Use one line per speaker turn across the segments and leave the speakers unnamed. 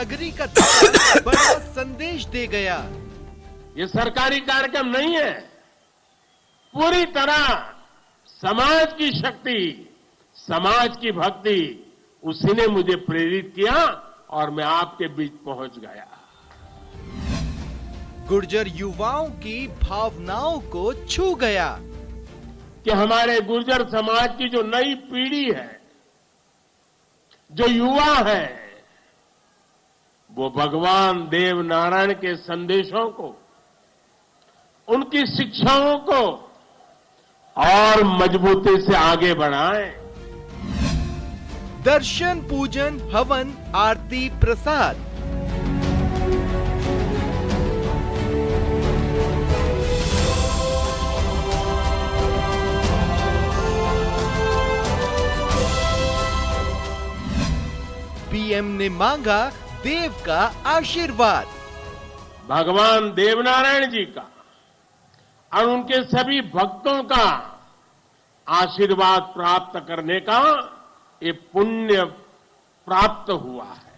नागरिकता बड़ा संदेश दे गया।
ये सरकारी कार्यक्रम नहीं है, पूरी तरह समाज की शक्ति, समाज की भक्ति, उसी ने मुझे प्रेरित किया और मैं आपके बीच पहुंच गया।
गुर्जर युवाओं की भावनाओं को छू गया
कि हमारे गुर्जर समाज की जो नई पीढ़ी है, जो युवा है, वो भगवान देव नारायण के संदेशों को, उनकी शिक्षाओं को और मजबूती से आगे बढ़ाएं।
दर्शन, पूजन, हवन, आरती, प्रसाद, पीएम ने मांगा देव का आशीर्वाद।
भगवान देवनारायण जी का और उनके सभी भक्तों का आशीर्वाद प्राप्त करने का ये पुण्य प्राप्त हुआ है।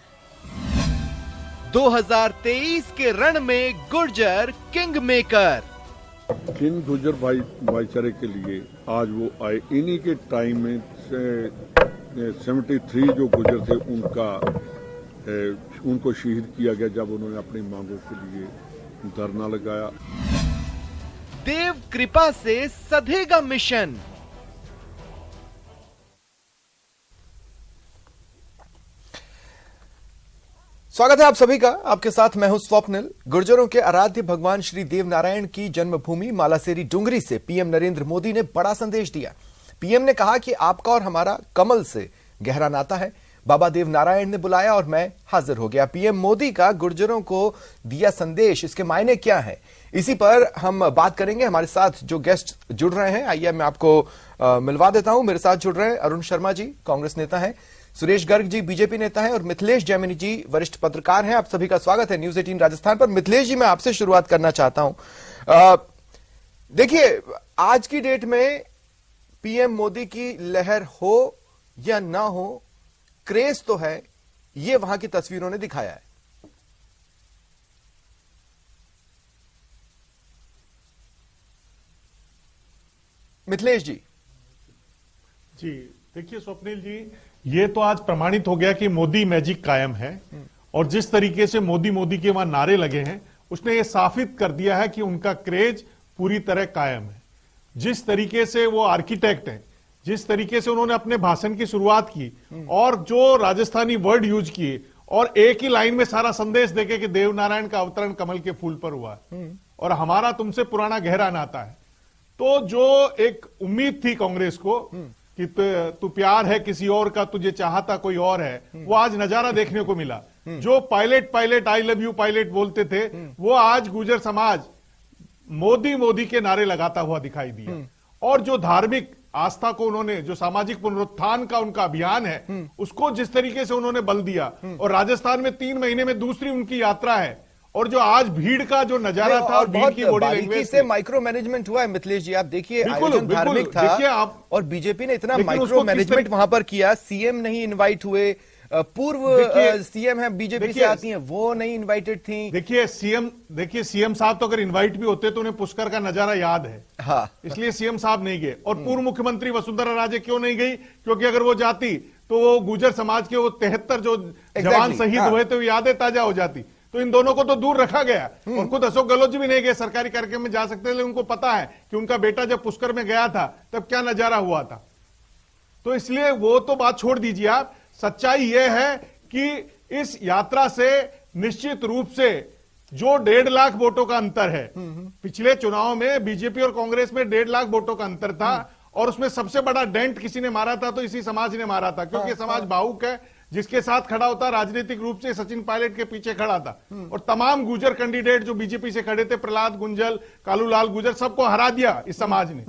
2023 के रण में गुर्जर किंग मेकर।
किन गुर्जर भाईचारे के लिए आज वो आए। इन्हीं के टाइम में 73 जो गुर्जर थे उनको शहीद किया गया जब उन्होंने अपनी मांगों के लिए धरना लगाया।
देव कृपा से सधेगा मिशन।
स्वागत है आप सभी का। आपके साथ मैं हूं स्वप्निल। गुर्जरों के आराध्य भगवान श्री देव नारायण की जन्मभूमि मालासेरी डुंगरी से पीएम नरेंद्र मोदी ने बड़ा संदेश दिया। पीएम ने कहा कि आपका और हमारा कमल से गहरा नाता है। बाबा देव नारायण ने बुलाया और मैं हाजिर हो गया। पीएम मोदी का गुर्जरों को दिया संदेश, इसके मायने क्या है, इसी पर हम बात करेंगे। हमारे साथ जो गेस्ट जुड़ रहे हैं, आइए मैं आपको मिलवा देता हूं। मेरे साथ जुड़ रहे हैं अरुण शर्मा जी, कांग्रेस नेता हैं, सुरेश गर्ग जी बीजेपी नेता हैं और मिथिलेश जैमिनी जी वरिष्ठ पत्रकार हैं। आप सभी का स्वागत है न्यूज 18 राजस्थान पर। मिथिलेश जी, मैं आपसे शुरुआत करना चाहता हूं। देखिए, आज की डेट में पीएम मोदी की लहर हो या ना हो, क्रेज तो है, ये वहां की तस्वीरों ने दिखाया है। मिथिलेश जी।
जी देखिए स्वप्निल जी, ये तो आज प्रमाणित हो गया कि मोदी मैजिक कायम है और जिस तरीके से मोदी के वहां नारे लगे हैं, उसने ये साबित कर दिया है कि उनका क्रेज पूरी तरह कायम है। जिस तरीके से वो आर्किटेक्ट हैं, जिस तरीके से उन्होंने अपने भाषण की शुरुआत की और जो राजस्थानी वर्ड यूज किए और एक ही लाइन में सारा संदेश देके कि देवनारायण का अवतरण कमल के फूल पर हुआ और हमारा तुमसे पुराना गहरा नाता है, तो जो एक उम्मीद थी कांग्रेस को कि तू प्यार है किसी और का, तुझे चाहता कोई और है, वो आज नजारा देखने को मिला। जो pilot I love you pilot बोलते थे, वो आज गुर्जर समाज मोदी के नारे लगाता हुआ दिखाई दिया। और जो धार्मिक आस्था को उन्होंने, जो सामाजिक पुनरुत्थान का उनका अभियान है, उसको जिस तरीके से उन्होंने बल दिया और राजस्थान में 3 महीने में दूसरी उनकी यात्रा है और जो आज भीड़ का जो नजारा था और भीड़ की बॉडी लैंग्वेज
से माइक्रो मैनेजमेंट हुआ है। मिथिलेश जी, आप देखिए, आयोजन धार्मिक था आप, और बीजेपी ने इतना माइक्रो मैनेजमेंट वहां पर किया। सीएम नहीं इनवाइट हुए, पूर्व सीएम है बीजेपी से आती हैं, वो नहीं इनवाइटेड थी।
देखिए सीएम साहब तो अगर इनवाइट भी होते तो उन्हें पुष्कर का नजारा याद है,
हाँ,
इसलिए सीएम साहब नहीं गए। और पूर्व मुख्यमंत्री वसुंधरा राजे क्यों नहीं गई? क्योंकि अगर वो जाती तो वो गुर्जर समाज के वो 73 जो जवान शहीद हुए थे, वो यादें ताजा हो जाती। तो इन दोनों को तो दूर रखा गया और खुद अशोक गहलोत जी भी नहीं गए। सरकारी कार्यक्रम में जा सकते थे, उनको पता है कि उनका बेटा जब पुष्कर में गया था तब क्या नजारा हुआ था। तो इसलिए वो तो बात छोड़ दीजिए आप। सच्चाई यह है कि इस यात्रा से निश्चित रूप से जो 1.5 लाख वोटों का अंतर है, पिछले चुनाव में बीजेपी और कांग्रेस में 1.5 लाख वोटों का अंतर था और उसमें सबसे बड़ा डेंट किसी ने मारा था तो इसी समाज ने मारा था, क्योंकि समाज भावुक है। जिसके साथ खड़ा होता राजनीतिक रूप से सचिन पायलट के पीछे खड़ा था और तमाम गुर्जर कैंडिडेट जो बीजेपी से खड़े थे, प्रहलाद गुंजल, कालूलाल गुर्जर, सबको हरा दिया इस समाज ने।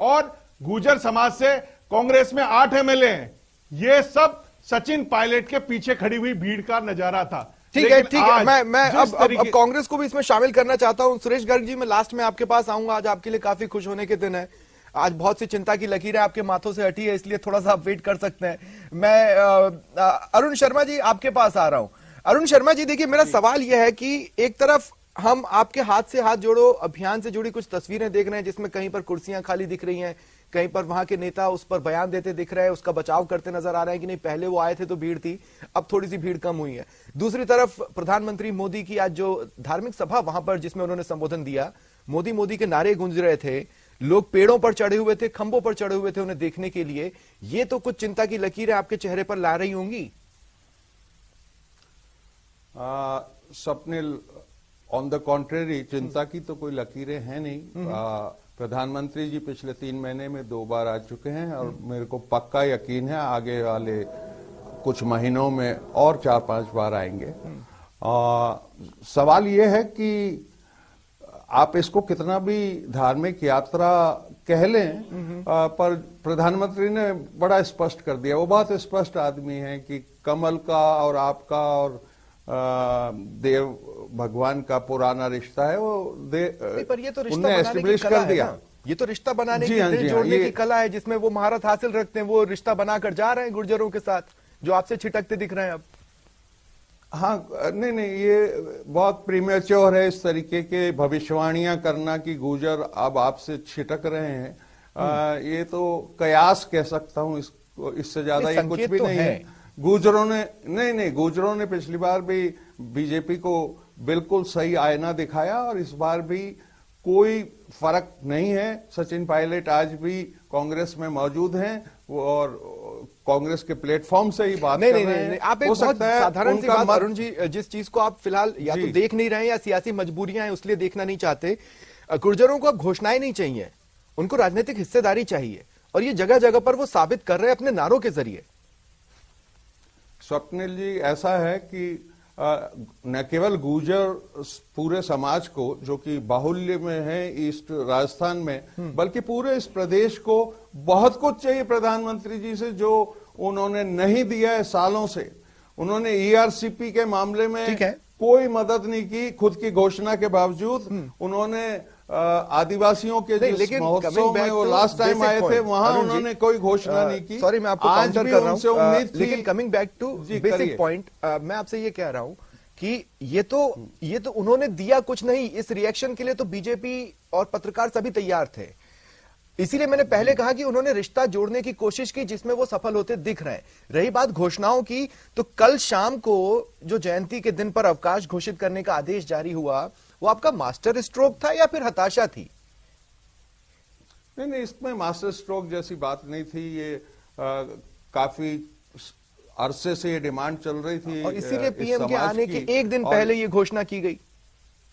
और गुर्जर समाज से कांग्रेस में 8 एमएलए हैं। ये सब सचिन पायलट के पीछे खड़ी हुई भीड़ का नजारा था।
ठीक है। मैं अब कांग्रेस को भी इसमें शामिल करना चाहता हूं। सुरेश गर्ग जी, मैं लास्ट में आपके पास आऊंगा। आज आपके लिए काफी खुश होने के दिन है। आज बहुत सी चिंता की लकीरें आपके माथों से हटी है, इसलिए थोड़ा सा आप वेट कर सकते हैं। मैं अरुण शर्मा जी आपके पास आ रहा हूं। अरुण शर्मा जी, देखिए मेरा सवाल यह है कि एक तरफ हम आपके हाथ से हाथ जोड़ो अभियान से जुड़ी कुछ तस्वीरें देख रहे हैं जिसमें कहीं पर कुर्सियां खाली दिख रही हैं, कहीं पर वहां के नेता उस पर बयान देते दिख रहे हैं, उसका बचाव करते नजर आ रहे हैं कि नहीं पहले वो आए थे तो भीड़ थी, अब थोड़ी सी भीड़ कम हुई है। दूसरी तरफ प्रधानमंत्री मोदी की आज जो धार्मिक सभा वहां पर जिसमें उन्होंने संबोधन दिया, मोदी मोदी के नारे गूंज रहे थे, लोग पेड़ों पर चढ़े हुए थे, खंभों पर चढ़े हुए थे उन्हें देखने के लिए। ये तो कुछ चिंता की लकीरें आपके चेहरे पर ला रही होंगी।
स्वप्निल, ऑन द कॉन्ट्रेरी, चिंता की तो कोई लकीरें हैं नहीं। प्रधानमंत्री जी पिछले 3 महीने में 2 बार आ चुके हैं और मेरे को पक्का यकीन है आगे वाले कुछ महीनों में और 4-5 बार आएंगे। सवाल ये है कि आप इसको कितना भी धार्मिक यात्रा कह लें, पर प्रधानमंत्री ने बड़ा स्पष्ट कर दिया, वो बहुत स्पष्ट आदमी है कि कमल का और आपका और देव भगवान का पुराना रिश्ता है, वो
पर ये तो रिश्ता
उन्हें एस्टेब्लिश कर दिया।
ये तो रिश्ता बनाने की,
जी हाँ,
दिल जोड़ने की कला है जिसमें वो महारत हासिल रखते हैं, वो रिश्ता बनाकर जा रहे हैं गुर्जरों के साथ जो आपसे छिटकते दिख रहे हैं अब।
हाँ, नहीं, ये बहुत प्रीमेच्योर है इस तरीके के भविष्यवाणियां करना कि गुर्जर अब आपसे छिटक रहे हैं। ये तो कयास कह सकता हूं, इससे ज्यादा ये कुछ भी नहीं है। गुर्जरों ने पिछली बार भी बीजेपी को बिल्कुल सही आईना दिखाया और इस बार भी कोई फर्क नहीं है। सचिन पायलट आज भी कांग्रेस में मौजूद हैं और कांग्रेस के प्लेटफॉर्म से ही बात कर रहे हैं।
आप एक बहुत साधारण सी बात अरुण जी, जिस चीज को आप फिलहाल या तो देख नहीं रहे हैं या सियासी मजबूरियां हैं उसलिए देखना नहीं चाहते, गुर्जरों को अब घोषणाएं नहीं चाहिए, उनको राजनीतिक हिस्सेदारी चाहिए और ये जगह जगह पर वो साबित कर रहे हैं अपने नारों के जरिए।
स्वप्निल जी, ऐसा है कि न केवल गुर्जर पूरे समाज को जो कि बाहुल्य में है ईस्ट राजस्थान में, बल्कि पूरे इस प्रदेश को बहुत कुछ चाहिए प्रधानमंत्री जी से जो उन्होंने नहीं दिया है सालों से। उन्होंने ईआरसीपी के मामले में कोई मदद नहीं की, खुद की घोषणा के बावजूद। उन्होंने आदिवासियों के जिस महोत्सव में वो लास्ट टाइम आए थे वहां उन्होंने कोई घोषणा नहीं की।
सॉरी, मैं आपको काउंटर कर रहा हूं, लेकिन coming back to basic point, मैं आपसे ये कह रहा हूं कि ये तो उन्होंने दिया कुछ नहीं, इस रिएक्शन के लिए तो बीजेपी और पत्रकार सभी तैयार थे। इसीलिए मैंने पहले कहा कि उन्होंने रिश्ता जोड़ने की कोशिश की जिसमें वो सफल होते दिख रहे हैं। रही बात घोषणाओं की, तो कल शाम को जो जयंती के दिन पर अवकाश घोषित करने का आदेश जारी हुआ, वो आपका मास्टर स्ट्रोक था या फिर हताशा थी?
नहीं, इसमें मास्टर स्ट्रोक जैसी बात नहीं थी। ये काफी अरसे से ये डिमांड चल रही थी
और इसीलिए पीएम के आने के एक दिन पहले ये घोषणा की गई,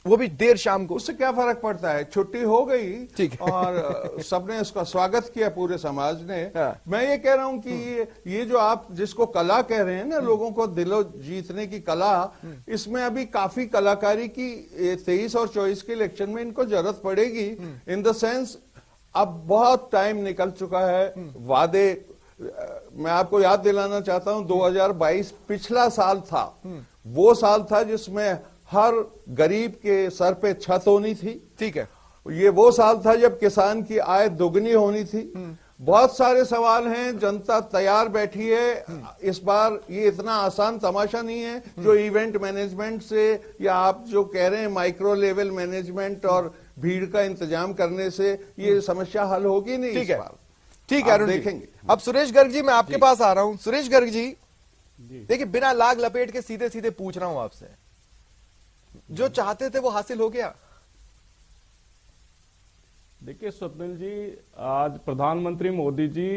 वो भी देर शाम को।
उससे क्या फर्क पड़ता है, छुट्टी हो गई, ठीक है। और सबने उसका स्वागत किया, पूरे समाज ने। मैं ये कह रहा हूं कि ये जो आप जिसको कला कह रहे हैं ना, लोगों को दिलो जीतने की कला, इसमें अभी काफी कलाकारी की 23 और 24 के इलेक्शन में इनको जरूरत पड़ेगी। इन द सेंस अब बहुत टाइम निकल चुका है। वादे, मैं आपको याद दिलाना चाहता हूं, 2022 पिछला साल था, वो साल था जिसमें हर गरीब के सर पे छत होनी थी, ठीक है। ये वो साल था जब किसान की आय दुगनी होनी थी। बहुत सारे सवाल हैं, जनता तैयार बैठी है। इस बार ये इतना आसान तमाशा नहीं है जो इवेंट मैनेजमेंट से या आप जो कह रहे हैं माइक्रो लेवल मैनेजमेंट और भीड़ का इंतजाम करने से ये समस्या हल होगी नहीं।
ठीक है, ठीक है अरुण, देखेंगे। अब सुरेश गर्ग जी, मैं आपके पास आ रहा हूं। सुरेश गर्ग जी, देखिए बिना लाग लपेट के सीधे सीधे पूछ रहा हूं आपसे, जो चाहते थे वो हासिल हो गया?
देखिए स्वप्निल जी, आज प्रधानमंत्री मोदी जी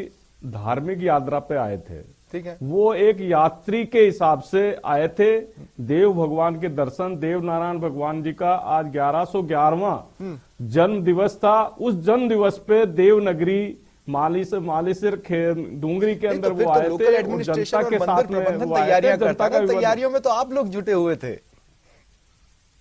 धार्मिक यात्रा पे आए थे,
ठीक है।
वो एक यात्री के हिसाब से आए थे। देव भगवान के दर्शन, देव नारायण भगवान जी का आज 1111वां जन्म दिवस था। उस जन्म दिवस पे देवनगरी मालेसर डूंगरी के अंदर वो आए थे और जनता के साथ में
तैयारियों में तो आप लोग जुटे हुए थे।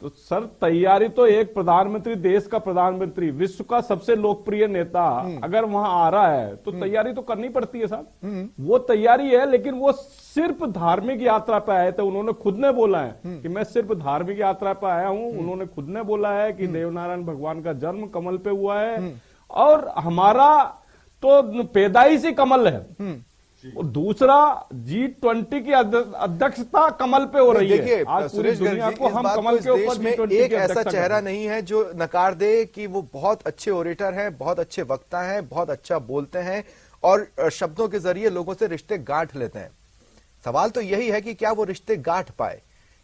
तो सर, तैयारी तो एक प्रधानमंत्री, देश का प्रधानमंत्री, विश्व का सबसे लोकप्रिय नेता अगर वहां आ रहा है तो तैयारी तो करनी पड़ती है साहब। वो तैयारी है, लेकिन वो सिर्फ धार्मिक यात्रा पे आए थे। उन्होंने खुद ने बोला है कि मैं सिर्फ धार्मिक यात्रा पे आया हूं। उन्होंने खुद ने बोला है कि देवनारायण भगवान का जन्म कमल पे हुआ है और हमारा तो पैदाइश ही कमल है। और दूसरा G20 की अध्यक्षता कमल पे हो रही है।
देखिए
आज पूरी
सुरेश
दुनिया
गर्ग जी,
को
इस
हम
बात को
कमल
इस
के
देश
ऊपर
में
G20
एक
की
ऐसा
अध्यक्षता
चेहरा
कर रहे हैं।
नहीं है जो नकार दे कि वो बहुत अच्छे ओरेटर हैं, बहुत अच्छे वक्ता हैं, बहुत अच्छा बोलते हैं और शब्दों के जरिए लोगों से रिश्ते गांठ लेते हैं। सवाल तो यही है कि क्या वो रिश्ते गांठ पाए,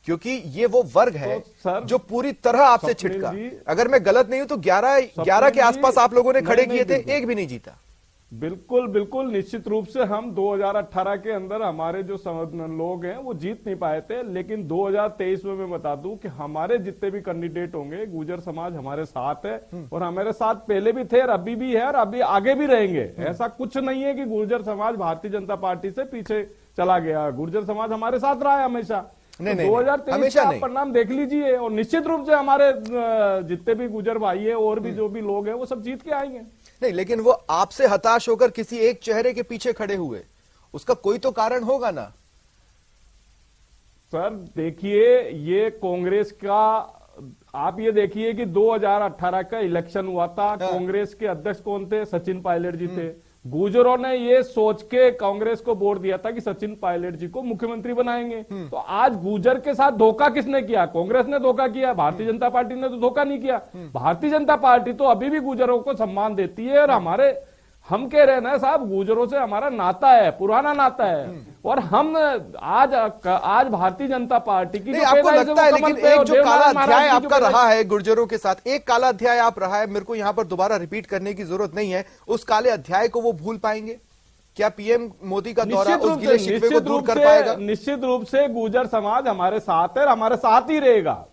क्योंकि ये वो वर्ग है
सर,
जो पूरी तरह आपसे
स्वप्निल
छिटका।
जी,
अगर मैं गलत नहीं हूं तो 11 के आसपास आप लोगों ने खड़े किए थे, एक भी नहीं जीता।
बिल्कुल बिल्कुल, निश्चित रूप से हम 2018 के अंदर हमारे जो लोग हैं वो जीत नहीं पाए थे, लेकिन 2023 में मैं बता दूं कि हमारे जितने भी कैंडिडेट होंगे, गुर्जर समाज हमारे साथ है और हमारे साथ पहले भी थे और अभी भी है और अभी आगे भी रहेंगे। ऐसा कुछ नहीं है कि गुर्जर समाज भारतीय जनता पार्टी से पीछे चला गया। गुर्जर समाज हमारे साथ रहा है हमेशा।
नहीं,
2023 का आप परिणाम देख लीजिए और निश्चित रूप से हमारे जितने भी गुर्जर भाई है और भी जो भी लोग हैं वो सब जीत के आएंगे।
नहीं, लेकिन वो आपसे हताश होकर किसी एक चेहरे के पीछे खड़े हुए, उसका कोई तो कारण होगा ना।
सर देखिए, ये कांग्रेस का, आप ये देखिए कि 2018 का इलेक्शन हुआ था, कांग्रेस के अध्यक्ष कौन थे? सचिन पायलट जी थे। गुर्जरों ने ये सोच के कांग्रेस को वोट दिया था कि सचिन पायलट जी को मुख्यमंत्री बनाएंगे। तो आज गुर्जर के साथ धोखा किसने किया? कांग्रेस ने धोखा किया, भारतीय जनता पार्टी ने तो धोखा नहीं किया। भारतीय जनता पार्टी तो अभी भी गुर्जरों को सम्मान देती है और हम कह रहे हैं ना साहब, गुर्जरों से हमारा नाता है, पुराना नाता है और हम आज भारतीय जनता पार्टी की
आपको लगता है, लेकिन एक जो काला अध्याय आपका रहा है गुर्जरों के साथ, एक काला अध्याय आप रहा है, मेरे को यहां पर दोबारा रिपीट करने की जरूरत नहीं है, उस काले अध्याय को वो भूल पाएंगे क्या? पीएम मोदी का दौरा उस गिले शिकवे को दूर कर पाएगा?
निश्चित रूप से गुर्जर समाज हमारे साथ है और हमारे साथ ही रहेगा।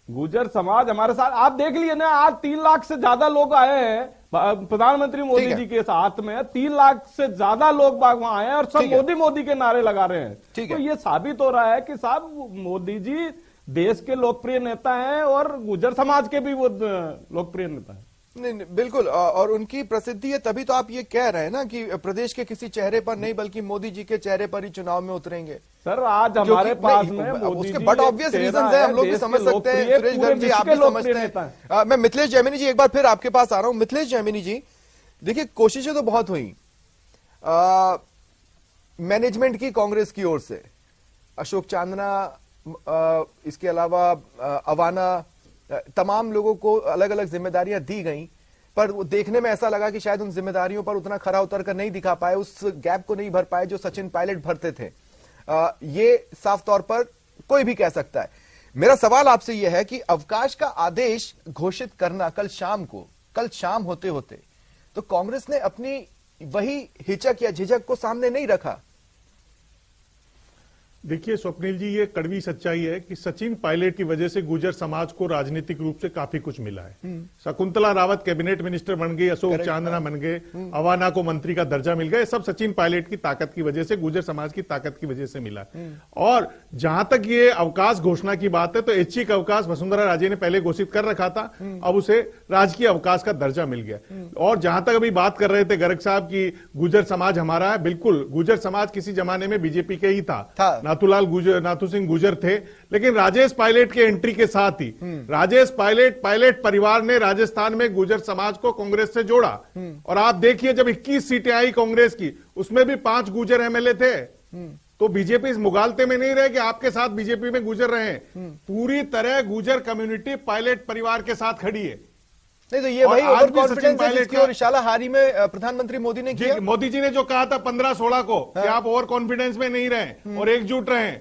गुर्जर समाज हमारे साथ, आप देख लिए ना, आज 3 लाख से ज्यादा लोग आए हैं प्रधानमंत्री मोदी जी के साथ में। 3 लाख से ज्यादा लोग वहां आए हैं और सब मोदी मोदी के नारे लगा रहे हैं। तो ये साबित हो रहा है कि साहब मोदी जी देश के लोकप्रिय नेता हैं और गुर्जर समाज के भी वो लोकप्रिय नेता हैं।
नहीं, बिल्कुल, और उनकी प्रसिद्धि है, तभी तो आप ये कह रहे हैं ना कि प्रदेश के किसी चेहरे पर नहीं बल्कि मोदी जी के चेहरे पर ही चुनाव में उतरेंगे।
सर आज हमारे पास में मोदी
उसके बट ऑब्वियस रीजन है, हम लोग भी समझ सकते हैं। सुरेश गर्ग जी आप भी समझते हैं। मैं मिथिलेश जैमिनी जी एक बार फिर आपके पास आ रहा हूं। मिथिलेश जैमिनी जी, देखिए कोशिशें तो बहुत हुई मैनेजमेंट की, कांग्रेस की ओर से, अशोक चांदना, इसके अलावा अवाना, तमाम लोगों को अलग अलग जिम्मेदारियां दी गई, पर वो देखने में ऐसा लगा कि शायद उन जिम्मेदारियों पर उतना खरा उतर कर नहीं दिखा पाए, उस गैप को नहीं भर पाए जो सचिन पायलट भरते थे। ये साफ तौर पर कोई भी कह सकता है। मेरा सवाल आपसे यह है कि अवकाश का आदेश घोषित करना कल शाम होते होते तो कांग्रेस ने अपनी वही हिचक या झिझक को सामने नहीं रखा।
देखिए स्वप्निल जी, ये कड़वी सच्चाई है कि सचिन पायलट की वजह से गुर्जर समाज को राजनीतिक रूप से काफी कुछ मिला है। शकुंतला रावत कैबिनेट मिनिस्टर बन गई, अशोक चांदना बन गए, अवाना को मंत्री का दर्जा मिल गया। सब सचिन पायलट की ताकत की वजह से, गुर्जर समाज की ताकत की वजह से मिला। और जहां तक ये अवकाश घोषणा की बात है तो ऐच्छिक अवकाश वसुंधरा राजे ने पहले घोषित कर रखा था, अब उसे राजकीय अवकाश का दर्जा मिल गया। और जहां तक अभी बात कर रहे थे गर्ग साहब की गुर्जर समाज हमारा है, बिल्कुल गुर्जर समाज किसी जमाने में बीजेपी के ही था। नाथू सिंह गुर्जर थे, लेकिन राजेश पायलट के एंट्री के साथ ही राजेश पायलट परिवार ने राजस्थान में गुर्जर समाज को कांग्रेस से जोड़ा। और आप देखिए जब 21 सीटें आई कांग्रेस की, उसमें भी 5 गुर्जर एमएलए थे। तो बीजेपी इस मुगालते में नहीं रहे कि आपके साथ बीजेपी में गुर्जर रहे हैं। पूरी तरह गुर्जर कम्युनिटी पायलट परिवार के साथ खड़ी है।
नहीं तो ये वही ओवर कॉन्फिडेंस है जिसकी ओर इशारा हाल ही में प्रधानमंत्री मोदी ने किया।
मोदी जी ने जो कहा था 15-16 को कि आप ओवर कॉन्फिडेंस में नहीं रहे और एकजुट रहे,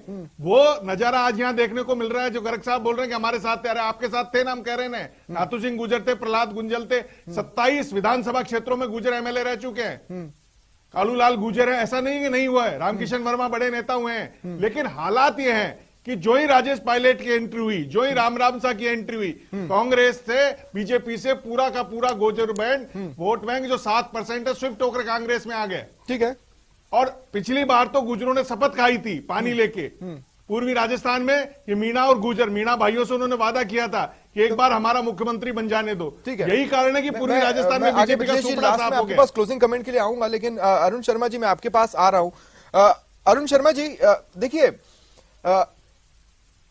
वो नजारा आज यहाँ देखने को मिल रहा है। जो गर्ग साहब बोल रहे हैं कि हमारे साथ थे, अरे आपके साथ थे ना, हम कह रहे हैं। नाथू सिंह गुर्जर थे, प्रहलाद गुंजल थे, 27 विधानसभा क्षेत्रों में गुर्जर एमएलए रह चुके हैं। कालूलाल गुर्जर है, ऐसा नहीं कि नहीं हुआ है, रामकिशन वर्मा बड़े नेता हुए हैं। लेकिन हालात ये हैं कि जो ही राजेश पायलट की एंट्री हुई, जो ही राम सा की एंट्री हुई, कांग्रेस से बीजेपी से पूरा का पूरा गुर्जर बैंड वोट बैंक जो 7% है स्विफ्ट होकर कांग्रेस में आ गए।
ठीक है।
और पिछली बार तो गुर्जरों ने शपथ खाई थी पानी लेके पूर्वी राजस्थान में, ये मीणा और गुर्जर, मीणा भाइयों से उन्होंने वादा किया था कि एक बार हमारा मुख्यमंत्री बन जाने दो। ठीक है। यही कारण है कि पूर्वी राजस्थान में बीजेपी का सुपड़ा साफ हो गया।
बस क्लोजिंग कमेंट के लिए आऊंगा, लेकिन अरुण शर्मा जी मैं आपके पास आ रहा हूं। अरुण शर्मा जी, देखिए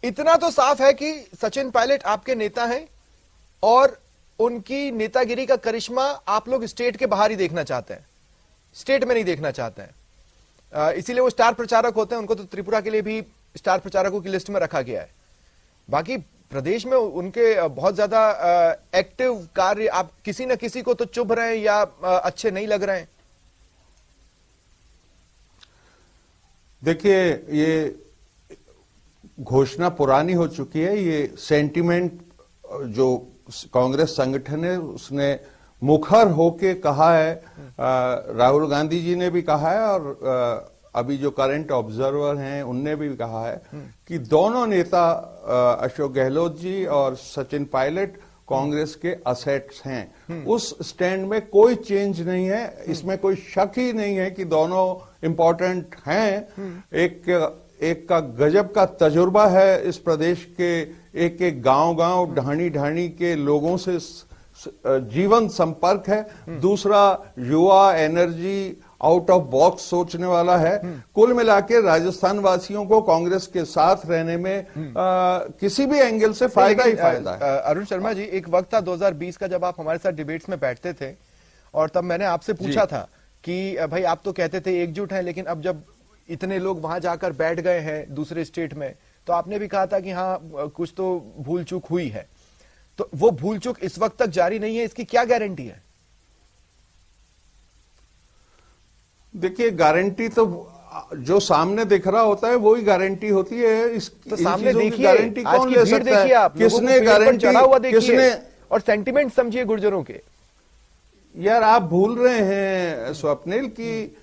इतना तो साफ है कि सचिन पायलट आपके नेता हैं और उनकी नेतागिरी का करिश्मा आप लोग स्टेट के बाहर ही देखना चाहते हैं, स्टेट में नहीं देखना चाहते हैं। इसीलिए वो स्टार प्रचारक होते हैं, उनको तो त्रिपुरा के लिए भी स्टार प्रचारकों की लिस्ट में रखा गया है। बाकी प्रदेश में उनके बहुत ज्यादा एक्टिव कार्य आप किसी न किसी को तो चुभ रहे हैं या अच्छे नहीं लग रहे हैं।
देखिए, ये घोषणा पुरानी हो चुकी है। ये सेंटिमेंट जो कांग्रेस संगठन है उसने मुखर होके कहा है, राहुल गांधी जी ने भी कहा है और अभी जो करंट ऑब्जर्वर हैं उनने भी कहा है कि दोनों नेता अशोक गहलोत जी और सचिन पायलट कांग्रेस के असेट्स हैं। उस स्टैंड में कोई चेंज नहीं है, इसमें कोई शक ही नहीं है कि दोनों इंपॉर्टेंट हैं। एक का गजब का तजुर्बा है इस प्रदेश के एक एक गांव ढाणी ढाणी के लोगों से जीवन संपर्क है। दूसरा युवा एनर्जी आउट ऑफ बॉक्स सोचने वाला है। कुल मिलाकर राजस्थान वासियों को कांग्रेस के साथ रहने में किसी भी एंगल से फायदा ही फायदा है।
अरुण शर्मा जी, एक वक्त था 2020 का जब आप हमारे साथ डिबेट्स में बैठते थे और तब मैंने आपसे पूछा था कि भाई आप तो कहते थे एकजुट हैं, लेकिन अब जब इतने लोग वहां जाकर बैठ गए हैं दूसरे स्टेट में, तो आपने भी कहा था कि हाँ कुछ तो भूल चूक हुई है। तो वो भूल चूक इस वक्त तक जारी नहीं है, इसकी क्या गारंटी है?
देखिए, गारंटी तो जो सामने दिख रहा होता है वही गारंटी होती है। इस
तो सामने देखिए,
गारंटी कौन ले सकता है?
आप
किसने गारंटी
किसने और सेंटिमेंट समझिए गुर्जरों के।
यार, आप भूल रहे हैं स्वप्निल की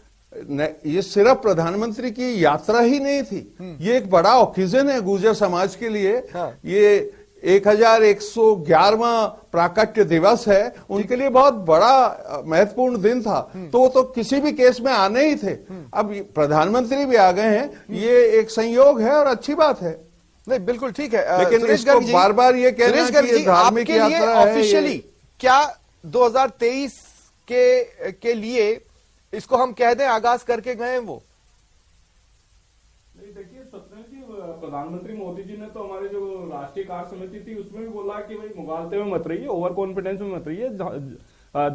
ये सिर्फ प्रधानमंत्री की यात्रा ही नहीं थी, ये एक बड़ा ऑक्सीजन है गुर्जर समाज के लिए।
हाँ।
ये 1111वां प्राकट्य दिवस है, उनके लिए बहुत बड़ा महत्वपूर्ण दिन था। तो वो तो किसी भी केस में आने ही थे। अब प्रधानमंत्री भी आ गए हैं, ये एक संयोग है और अच्छी बात है।
नहीं, बिल्कुल ठीक है,
लेकिन इसको बार बार ये कहना कि ये धार्मिक यात्रा है,
ऑफिशियली क्या 2023 के लिए इसको हम कह दें आगाज करके गए वो?
देखिए सत्येंद्र जी, प्रधानमंत्री मोदी जी ने तो हमारे जो राष्ट्रीय कार्य समिति थी उसमें भी बोला कि भाई मुगालते में मत रहिए, ओवर कॉन्फिडेंस में मत रहिए,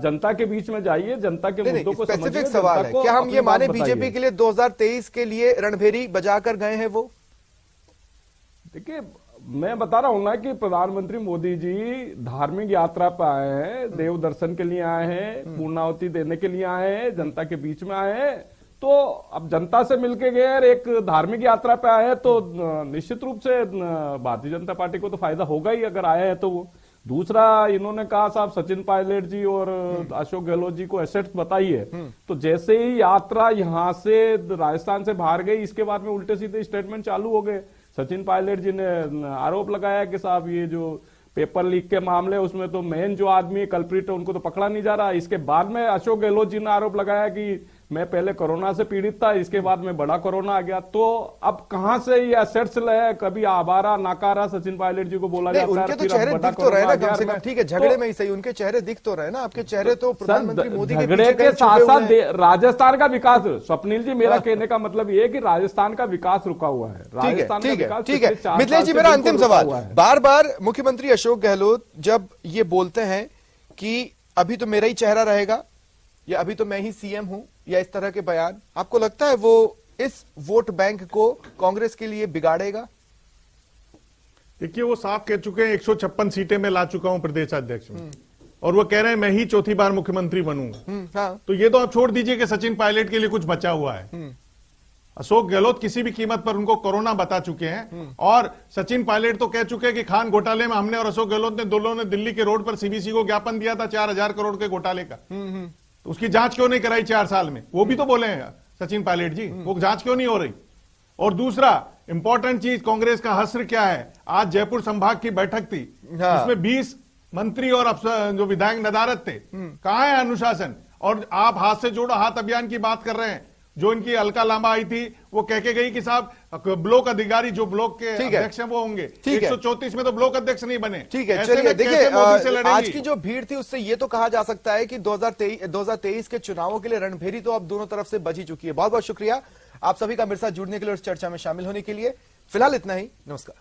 जनता के बीच में जाइए, जनता के मुद्दों को समझिए।
स्पेसिफिक सवाल है, क्या हम ये माने बीजेपी के लिए 2023 के लिए रणभेरी बजाकर गए हैं वो?
देखिए, मैं बता रहा हूं ना कि प्रधानमंत्री मोदी जी धार्मिक यात्रा पर आए हैं, देव दर्शन के लिए आए हैं, पूर्णाहुति देने के लिए आए हैं, जनता के बीच में आए हैं। तो अब जनता से मिलके गए और एक धार्मिक यात्रा पे आए हैं, तो निश्चित रूप से भारतीय जनता पार्टी को तो फायदा होगा ही अगर आए हैं तो वो। दूसरा, इन्होंने कहा साहब सचिन पायलट जी और अशोक गहलोत जी को एसेट्स बताइए, तो जैसे ही यात्रा यहां से राजस्थान से बाहर गई, इसके बाद में उल्टे सीधे स्टेटमेंट चालू हो गए। सचिन पायलट जी ने आरोप लगाया कि साहब ये जो पेपर लीक के मामले उसमें तो मेन जो आदमी कल्प्रिट है उनको तो पकड़ा नहीं जा रहा। इसके बाद में अशोक गहलोत जी ने आरोप लगाया कि मैं पहले कोरोना से पीड़ित था, इसके बाद में बड़ा कोरोना आ गया। तो अब कहां से ये एसेट्स ले, कभी आवारा नाकारा सचिन पायलट जी को बोला जाता है।
उनके तो चेहरे दिख तो रहे ना कम से कम, ठीक है झगड़े में ही सही, उनके चेहरे दिख तो रहे ना। आपके चेहरे तो प्रधानमंत्री मोदी के
झगड़े के साथ साथ राजस्थान का विकास, स्वप्निल जी मेरा कहने का मतलब ये है कि राजस्थान का विकास रुका हुआ है। राजस्थान का विकास
ठीक है। मिथिलेश जी, मेरा अंतिम सवाल, बार बार मुख्यमंत्री अशोक गहलोत जब ये बोलते हैं कि अभी तो मेरा ही चेहरा रहेगा या अभी तो मैं ही सीएम हूं या इस तरह के बयान, आपको लगता है वो इस वोट बैंक को कांग्रेस के लिए बिगाड़ेगा?
देखिए, वो साफ कह चुके हैं 156 सीटें मैं ला चुका हूं प्रदेश अध्यक्ष में, और वो कह रहे हैं मैं ही चौथी बार मुख्यमंत्री बनूंगा।
हाँ।
तो ये तो आप छोड़ दीजिए कि सचिन पायलट के लिए कुछ बचा हुआ है। अशोक गहलोत किसी भी कीमत पर उनको कोरोना बता चुके हैं, और सचिन पायलट तो कह चुके हैं कि खान घोटाले में हमने और अशोक गहलोत ने दोनों ने दिल्ली के रोड पर सीबीसी को ज्ञापन दिया था 4000 करोड़ के घोटाले का। तो उसकी जांच क्यों नहीं कराई 4 साल में? वो भी तो बोले हैं सचिन पायलट जी, वो जांच क्यों नहीं हो रही? और दूसरा इंपॉर्टेंट चीज, कांग्रेस का हश्र क्या है? आज जयपुर संभाग की बैठक थी, उसमें 20 मंत्री और जो विधायक नदारत थे। कहां है अनुशासन? और आप हाथ से जोड़ो हाथ अभियान की बात कर रहे हैं। जो इनकी अलका लांबा आई थी वो कह के गई कि साहब ब्लॉक अधिकारी जो ब्लॉक के अध्यक्ष हैं वो होंगे। 134 में तो ब्लॉक अध्यक्ष नहीं बने।
ठीक है, चलिए देखिए, आज की जो भीड़ थी उससे ये तो कहा जा सकता है कि 2023 के चुनावों के लिए रणभेरी तो अब दोनों तरफ से बजी चुकी है। बहुत बहुत शुक्रिया आप सभी का मेरे साथ जुड़ने के लिए और इस चर्चा में शामिल होने के लिए। फिलहाल इतना ही, नमस्कार।